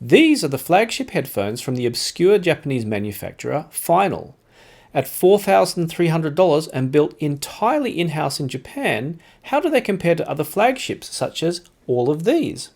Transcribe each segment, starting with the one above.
These are the flagship headphones from the obscure Japanese manufacturer Final. At $4,300 and built entirely in-house in Japan, how do they compare to other flagships such as all of these?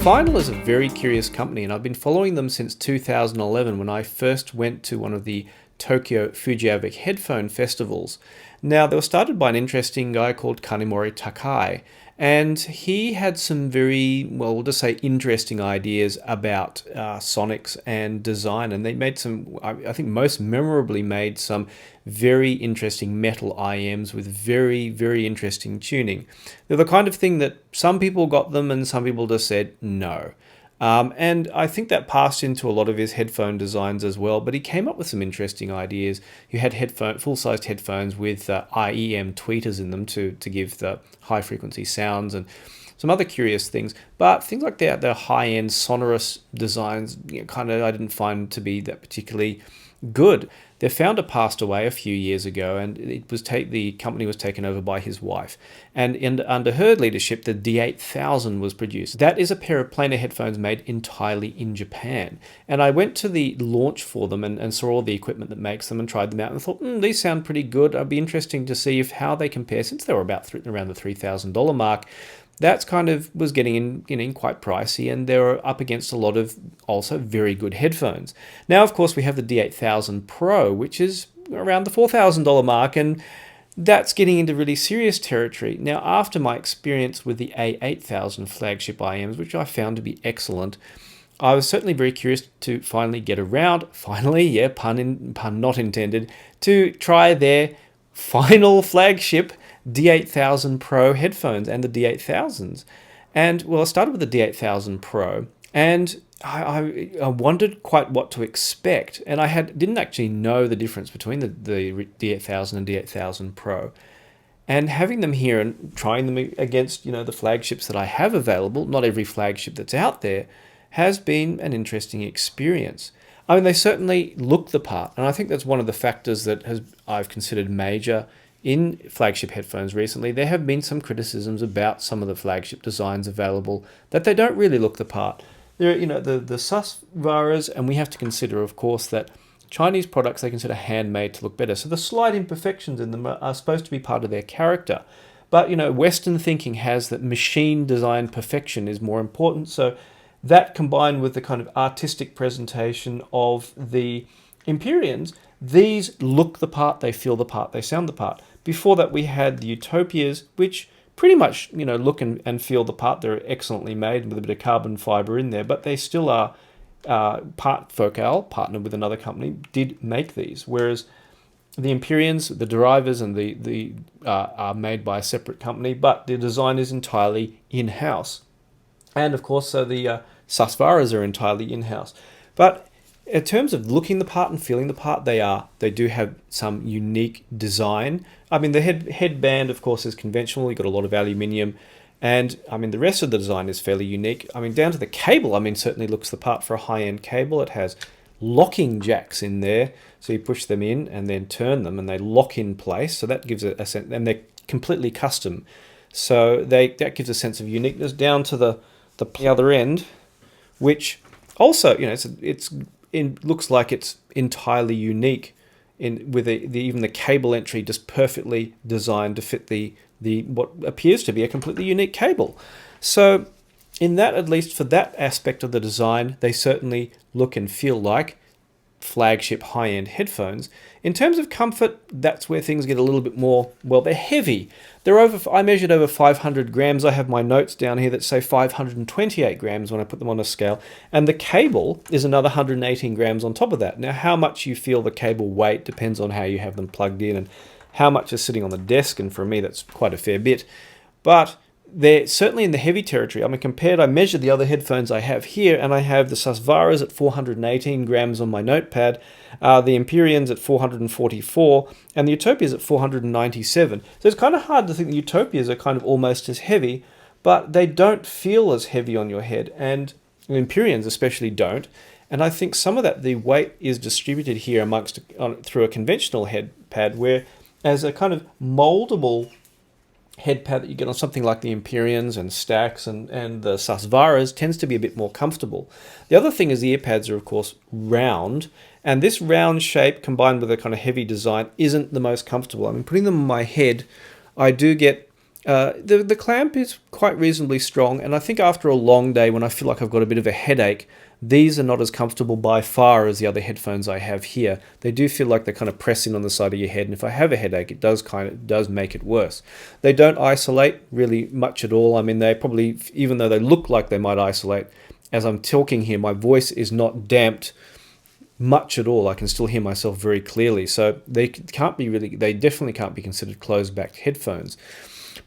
Final is a very curious company, and I've been following them since 2011 when I first went to one of the Tokyo Fujiavic headphone festivals. Now, they were started by an interesting guy called Kanemori Takai, and he had some very, well, we'll just say interesting ideas about sonics and design, and they made some, I think most memorably made some very interesting metal IMs with very, very interesting tuning. They're the kind of thing that some people got them and some people just said no. And I think that passed into a lot of his headphone designs as well, but he came up with some interesting ideas. You had full-sized headphones with IEM tweeters in them to give the high-frequency sounds and some other curious things. But things like the high-end sonorous designs, I didn't find to be that particularly good. Their founder passed away a few years ago, and the company was taken over by his wife. And under her leadership, the D8000 was produced. That is a pair of planar headphones made entirely in Japan. And I went to the launch for them and saw all the equipment that makes them and tried them out and thought, these sound pretty good. It'd be interesting to see how they compare, since they were about around the $3,000 mark. That's was getting in quite pricey, and they're up against a lot of also very good headphones. Now, of course, we have the D8000 Pro, which is around the $4,000 mark, and that's getting into really serious territory. Now, after my experience with the A8000 flagship IMs, which I found to be excellent, I was certainly very curious to finally get around, pun not intended, to try their final flagship D8000 Pro headphones and the D8000s. And well, I started with the D8000 Pro, and I wondered quite what to expect, and I didn't actually know the difference between the D8000 and D8000 Pro. And having them here and trying them against the flagships that I have available, not every flagship that's out there, has been an interesting experience. I mean, they certainly look the part, and I think that's one of the factors that I've considered major in flagship headphones recently. There have been some criticisms about some of the flagship designs available that they don't really look the part. There, the Susvaras, and we have to consider, of course, that Chinese products they consider handmade to look better. So the slight imperfections in them are supposed to be part of their character. But Western thinking has that machine design perfection is more important. So that combined with the kind of artistic presentation of the Empyreans, these look the part, they feel the part, they sound the part. Before that, we had the Utopias, which pretty much, look and feel the part. They're excellently made with a bit of carbon fiber in there, but they still are part Focal, partnered with another company, did make these. Whereas the Empyreans, the derivers, and the are made by a separate company, but the design is entirely in-house. And of course, so the Susvaras are entirely in-house. But in terms of looking the part and feeling the part, they do have some unique design. I mean, the headband, of course, is conventional. You've got a lot of aluminium. And, I mean, the rest of the design is fairly unique. I mean, down to the cable, certainly looks the part for a high-end cable. It has locking jacks in there. So you push them in and then turn them, and they lock in place. So that gives a sense, and they're completely custom. So that gives a sense of uniqueness down to the other end, which also, it looks like it's entirely unique with even the cable entry just perfectly designed to fit the what appears to be a completely unique cable. So in that, at least for that aspect of the design, they certainly look and feel like flagship high-end headphones. In terms of comfort, that's where things get a little bit more, well, they're heavy. I measured over 500 grams. I have my notes down here that say 528 grams when I put them on a scale. And the cable is another 118 grams on top of that. Now, how much you feel the cable weight depends on how you have them plugged in and how much is sitting on the desk. And for me, that's quite a fair bit. But they're certainly in the heavy territory. I measured the other headphones I have here, and I have the Susvaras at 418 grams on my notepad, the Empyreans at 444, and the Utopias at 497. So it's kind of hard to think the Utopias are kind of almost as heavy, but they don't feel as heavy on your head. And Empyreans especially don't. And I think some of that, the weight is distributed here through a conventional head pad, where as a kind of moldable head pad that you get on something like the Empyreans and Stacks and the Susvaras tends to be a bit more comfortable. The other thing is the ear pads are, of course, round, and this round shape combined with a kind of heavy design isn't the most comfortable. I mean, putting them on my head, I do get the clamp is quite reasonably strong, and I think after a long day when I feel like I've got a bit of a headache, these are not as comfortable by far as the other headphones I have here. They do feel like they're kind of pressing on the side of your head, and if I have a headache, it does make it worse. They don't isolate really much at all. I mean, they probably, even though they look like they might isolate, as I'm talking here, my voice is not damped much at all. I can still hear myself very clearly. So they definitely can't be considered closed-back headphones.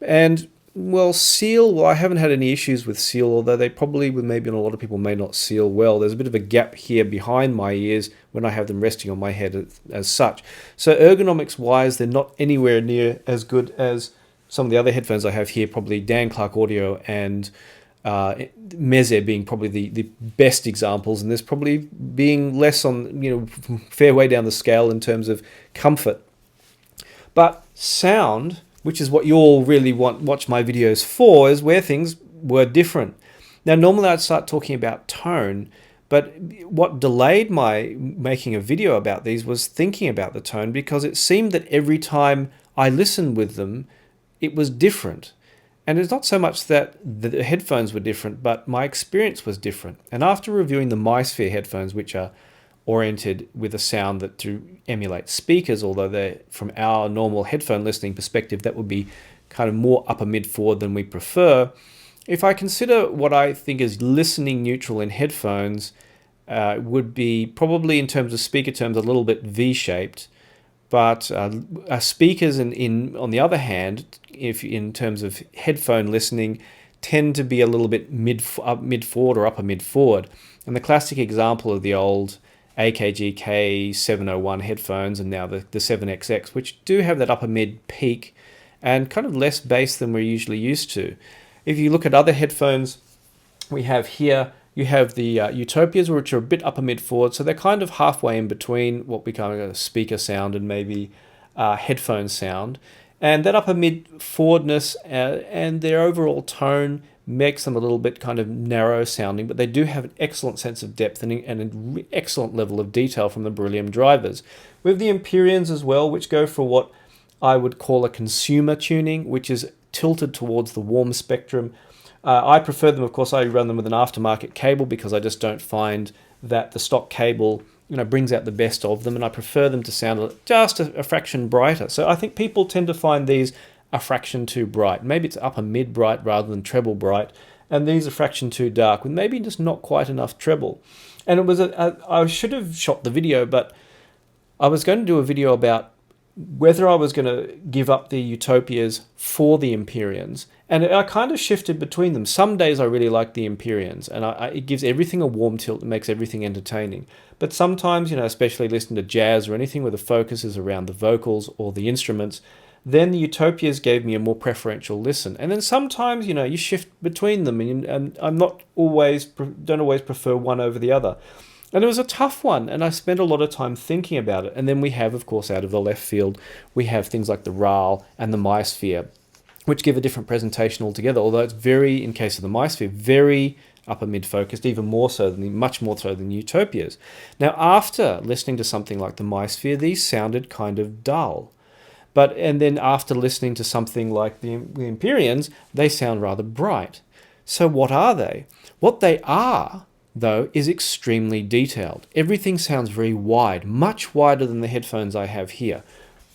And well, I haven't had any issues with seal, although they probably, with maybe a lot of people, may not seal well. There's a bit of a gap here behind my ears when I have them resting on my head as such. So ergonomics wise, they're not anywhere near as good as some of the other headphones I have here, probably Dan Clark Audio and Meze being probably the best examples, and there's probably being less on, fair way down the scale in terms of comfort. But sound, which is what you all really watch my videos for, is where things were different. Now, normally I'd start talking about tone, but what delayed my making a video about these was thinking about the tone, because it seemed that every time I listened with them, it was different. And it's not so much that the headphones were different, but my experience was different. And after reviewing the MySphere headphones, which are oriented with a sound that to emulate speakers, although they're from our normal headphone listening perspective, that would be kind of more upper mid forward than we prefer. If I consider what I think is listening neutral in headphones, would be probably in terms of speaker terms a little bit V-shaped, but speakers on the other hand, if in terms of headphone listening, tend to be a little bit mid forward or upper mid forward. And the classic example of the old AKG K701 headphones and now the 7XX, which do have that upper mid peak and kind of less bass than we're usually used to. If you look at other headphones we have here, you have the Utopias, which are a bit upper mid forward, so they're kind of halfway in between what we kind of a speaker sound and maybe headphone sound. And that upper mid forwardness and their overall tone makes them a little bit kind of narrow sounding, but they do have an excellent sense of depth and an excellent level of detail from the Beryllium drivers. With the Empyreans as well, which go for what I would call a consumer tuning, which is tilted towards the warm spectrum. I prefer them, of course. I run them with an aftermarket cable because I just don't find that the stock cable brings out the best of them, and I prefer them to sound just a fraction brighter. So I think people tend to find these a fraction too bright. Maybe it's upper mid bright rather than treble bright, and these are fraction too dark with maybe just not quite enough treble. And it was I should have shot the video, but I was going to do a video about whether I was going to give up the Utopias for the Empyreans, and I kind of shifted between them. Some days I really like the Empyreans, and it gives everything a warm tilt and makes everything entertaining. But sometimes, especially listening to jazz or anything where the focus is around the vocals or the instruments, then the Utopias gave me a more preferential listen. And then sometimes, you shift between them, and I'm don't always prefer one over the other. And it was a tough one, and I spent a lot of time thinking about it. And then we have, of course, out of the left field, we have things like the RAL and the MySphere, which give a different presentation altogether, although it's very, in case of the MySphere, very upper mid focused, even much more so than Utopias. Now, after listening to something like the MySphere, these sounded kind of dull. And then after listening to something like the Empyreans, they sound rather bright. So what are they? What they are, though, is extremely detailed. Everything sounds very wide, much wider than the headphones I have here.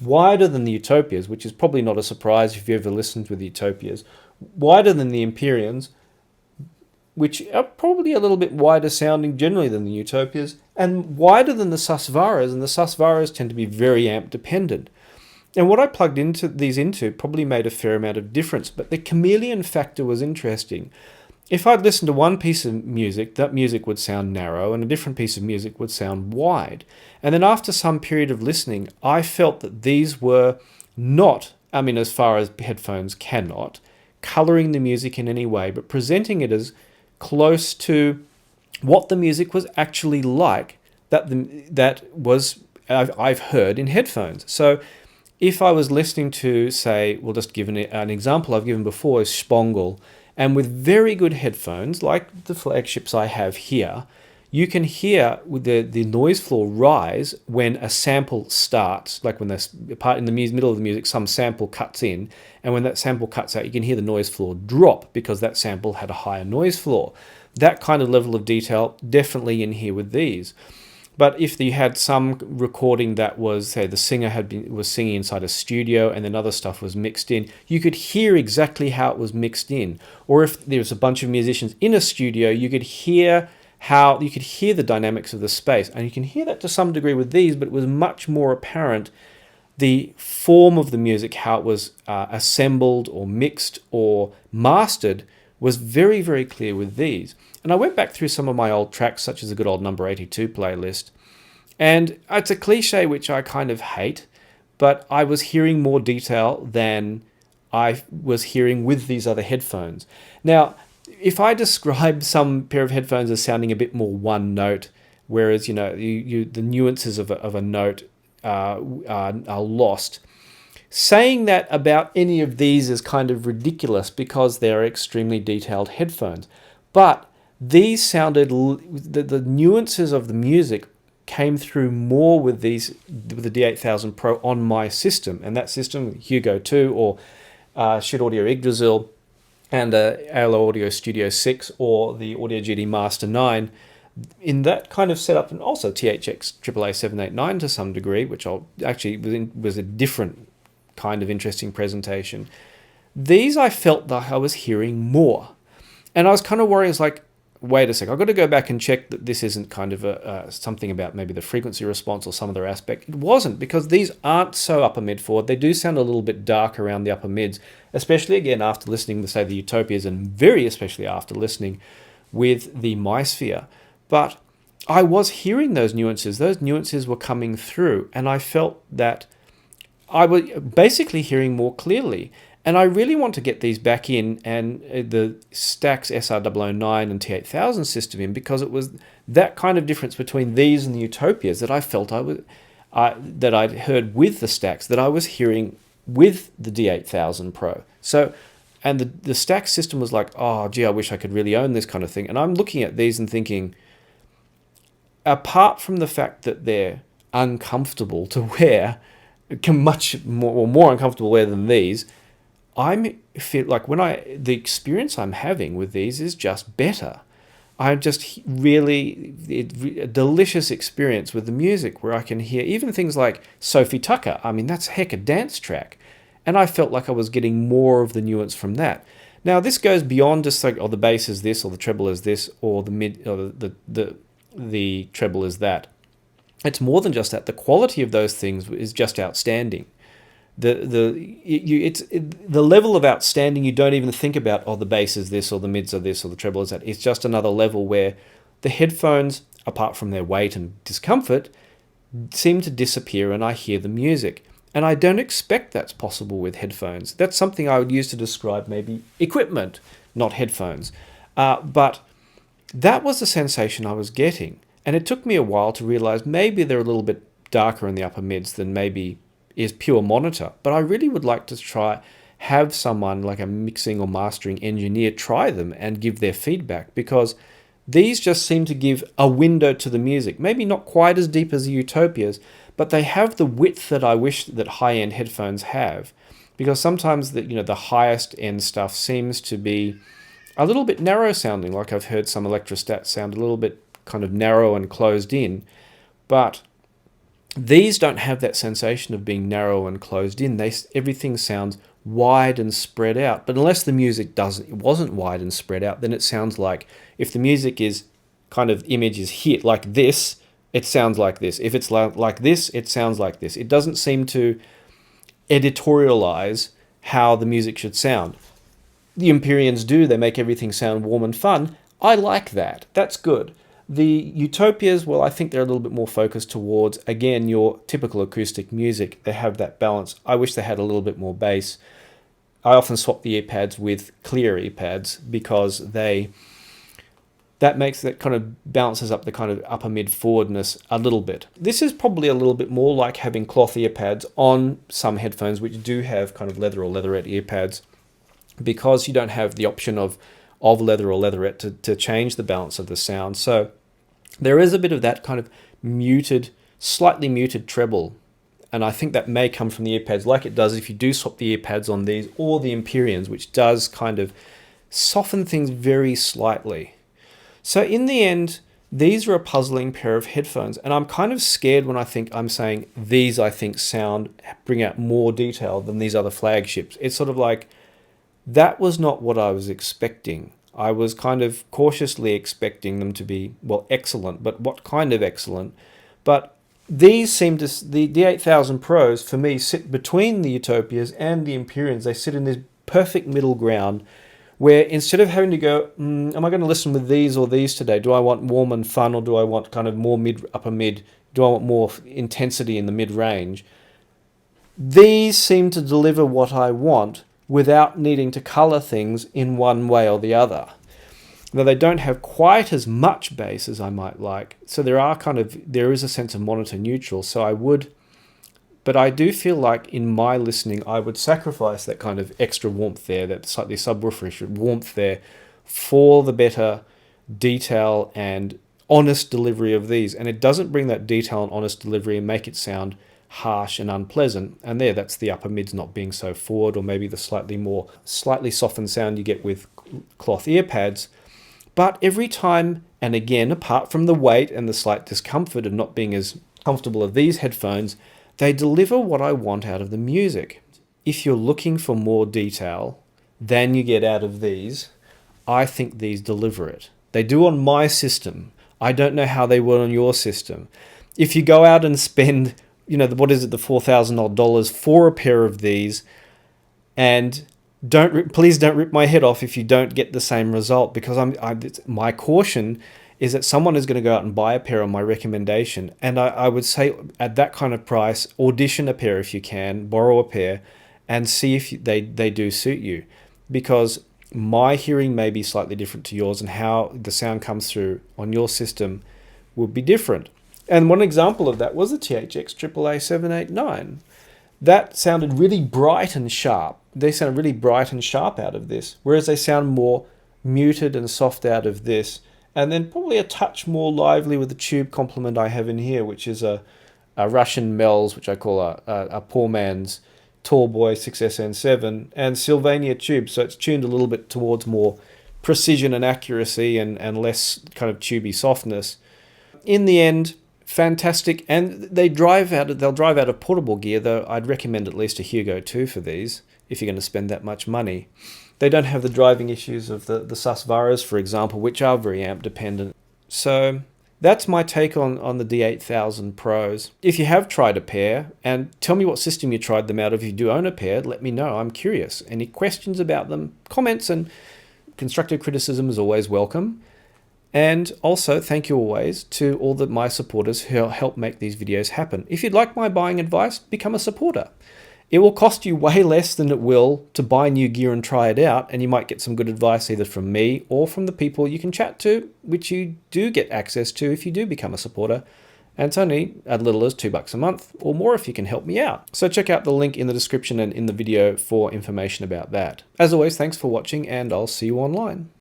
Wider than the Utopias, which is probably not a surprise if you ever listened with the Utopias. Wider than the Empyreans, which are probably a little bit wider sounding generally than the Utopias, and wider than the Susvaras, and the Susvaras tend to be very amp dependent. And what I plugged these into probably made a fair amount of difference, but the chameleon factor was interesting. If I'd listened to one piece of music, that music would sound narrow, and a different piece of music would sound wide. And then after some period of listening, I felt that these were not, as far as headphones cannot, colouring the music in any way, but presenting it as close to what the music was actually like I've heard in headphones. So if I was listening to, say, we'll just give an example I've given before is Spongle, and with very good headphones, like the flagships I have here, you can hear with the noise floor rise when a sample starts, like when there's part in the middle of the music, some sample cuts in, and when that sample cuts out, you can hear the noise floor drop because that sample had a higher noise floor. That kind of level of detail definitely in here with these. But if you had some recording that was, say, the singer was singing inside a studio and then other stuff was mixed in, you could hear exactly how it was mixed in. Or if there was a bunch of musicians in a studio, you could hear the dynamics of the space. And you can hear that to some degree with these, but it was much more apparent the form of the music, how it was assembled or mixed or mastered, was very, very clear with these. And I went back through some of my old tracks, such as a good old number 82 playlist. And it's a cliche which I kind of hate, but I was hearing more detail than I was hearing with these other headphones. Now, if I describe some pair of headphones as sounding a bit more one note, whereas, the nuances of a note are lost, saying that about any of these is kind of ridiculous because they're extremely detailed headphones. But these sounded, the nuances of the music came through more with the D8000 Pro on my system. And that system, Hugo 2 or Shure Audio Yggdrasil and ALO Audio Studio 6 or the Audio GD Master 9, in that kind of setup, and also THX AAA 789 to some degree, which was a different kind of interesting presentation. These I felt that I was hearing more. And I was kind of worried, it's like, wait a sec, I've got to go back and check that this isn't kind of something about maybe the frequency response or some other aspect. It wasn't, because these aren't so upper mid forward. They do sound a little bit dark around the upper mids, especially again after listening to, say, the Utopias, and very especially after listening with the MySphere. But I was hearing those nuances. Those nuances were coming through, and I felt that I was basically hearing more clearly. And I really want to get these back in, and the Stax SR009 and T8000 system in, because it was that kind of difference between these and the Utopias that I felt that I'd heard with the Stax, that I was hearing with the D8000 Pro. So, and the Stax system was like, oh, gee, I wish I could really own this kind of thing. And I'm looking at these and thinking, apart from the fact that they're uncomfortable to wear, much more uncomfortable to wear than these, I feel like the experience I'm having with these is just better. I'm just really a delicious experience with the music, where I can hear even things like Sophie Tucker. I mean, that's a heck of a dance track. And I felt like I was getting more of the nuance from that. Now, this goes beyond just like, oh, the bass is this, or the treble is this, or the mid, or the treble is that. It's more than just that. The quality of those things is just outstanding. The level of outstanding, you don't even think about, oh, the bass is this, or the mids are this, or the treble is that. It's just another level where the headphones, apart from their weight and discomfort, seem to disappear and I hear the music. And I don't expect that's possible with headphones. That's something I would use to describe maybe equipment, not headphones. But that was the sensation I was getting. And it took me a while to realize maybe they're a little bit darker in the upper mids than maybe is pure monitor. But I really would like to have someone like a mixing or mastering engineer try them and give their feedback, because these just seem to give a window to the music. Maybe not quite as deep as the Utopias, but they have the width that I wish that high-end headphones have. Because sometimes the highest end stuff seems to be a little bit narrow sounding, like I've heard some electrostats sound a little bit kind of narrow and closed in. But these don't have that sensation of being narrow and closed in. Everything sounds wide and spread out. But unless the music wasn't wide and spread out, then it sounds like, if the music is kind of image is hit like this, it sounds like this. If it's like this, it sounds like this. It doesn't seem to editorialize how the music should sound. The Empyreans do. They make everything sound warm and fun. I like that. That's good. The Utopias, well, I think they're a little bit more focused towards, again, your typical acoustic music. They have that balance. I wish they had a little bit more bass. I often swap the earpads with clear earpads because they that makes that kind of balances up the kind of upper mid forwardness a little bit. This is probably a little bit more like having cloth ear pads on some headphones which do have kind of leather or leatherette ear pads, because you don't have the option of leather or leatherette to change the balance of the sound. So there is a bit of that kind of muted, slightly muted treble. And I think that may come from the ear pads, like it does if you do swap the ear pads on these, or the Empyreans, which does kind of soften things very slightly. So in the end, these are a puzzling pair of headphones, and I'm kind of scared when I'm saying these, I think, bring out more detail than these other flagships. It's sort of like, that was not what I was expecting. I was kind of cautiously expecting them to be, well, excellent, but what kind of excellent? But these seem to, the D8000 Pros for me sit between the Utopias and the Empyreans. They sit in this perfect middle ground where instead of having to go, am I going to listen with these or these today? Do I want warm and fun, or do I want kind of more upper mid? Do I want more intensity in the mid range? These seem to deliver what I want without needing to color things in one way or the other. Now, they don't have quite as much bass as I might like, so there is a sense of monitor neutral. But I do feel like in my listening, I would sacrifice that kind of extra warmth there, that slightly subwooferish warmth there, for the better detail and honest delivery of these. And it doesn't bring that detail and honest delivery and make it sound harsh and unpleasant. And that's the upper mids not being so forward, or maybe the slightly softened sound you get with cloth ear pads. But every time, and again, apart from the weight and the slight discomfort of not being as comfortable as these headphones, they deliver what I want out of the music. If you're looking for more detail than you get out of these, I think these deliver it. They do on my system. I don't know how they will on your system. If you go out and spend, the $4,000 for a pair of these, and please don't rip my head off if you don't get the same result, because my caution is that someone is going to go out and buy a pair on my recommendation. And I would say at that kind of price, audition a pair if you can, borrow a pair, and see if they do suit you. Because my hearing may be slightly different to yours, and how the sound comes through on your system will be different. And one example of that was the THX AAA 789. That sounded really bright and sharp. They sound really bright and sharp out of this, whereas they sound more muted and soft out of this. And then probably a touch more lively with the tube complement I have in here, which is a Russian Mel's, which I call a poor man's Tall Boy 6SN7, and Sylvania tube. So it's tuned a little bit towards more precision and accuracy and less kind of tubey softness. In the end, fantastic. And they'll drive out of portable gear, though I'd recommend at least a Hugo 2 for these if you're going to spend that much money. They don't have the driving issues of the Susvaras, for example, which are very amp dependent. So that's my take on the D8000 Pros. If you have tried a pair, and tell me what system you tried them out of. If you do own a pair, let me know. I'm curious. Any questions about them? Comments and constructive criticism is always welcome. And also, thank you always to all my supporters who help make these videos happen. If you'd like my buying advice, become a supporter. It will cost you way less than it will to buy new gear and try it out, and you might get some good advice either from me or from the people you can chat to, which you do get access to if you do become a supporter. And it's only as little as $2 a month or more if you can help me out. So check out the link in the description and in the video for information about that. As always, thanks for watching, and I'll see you online.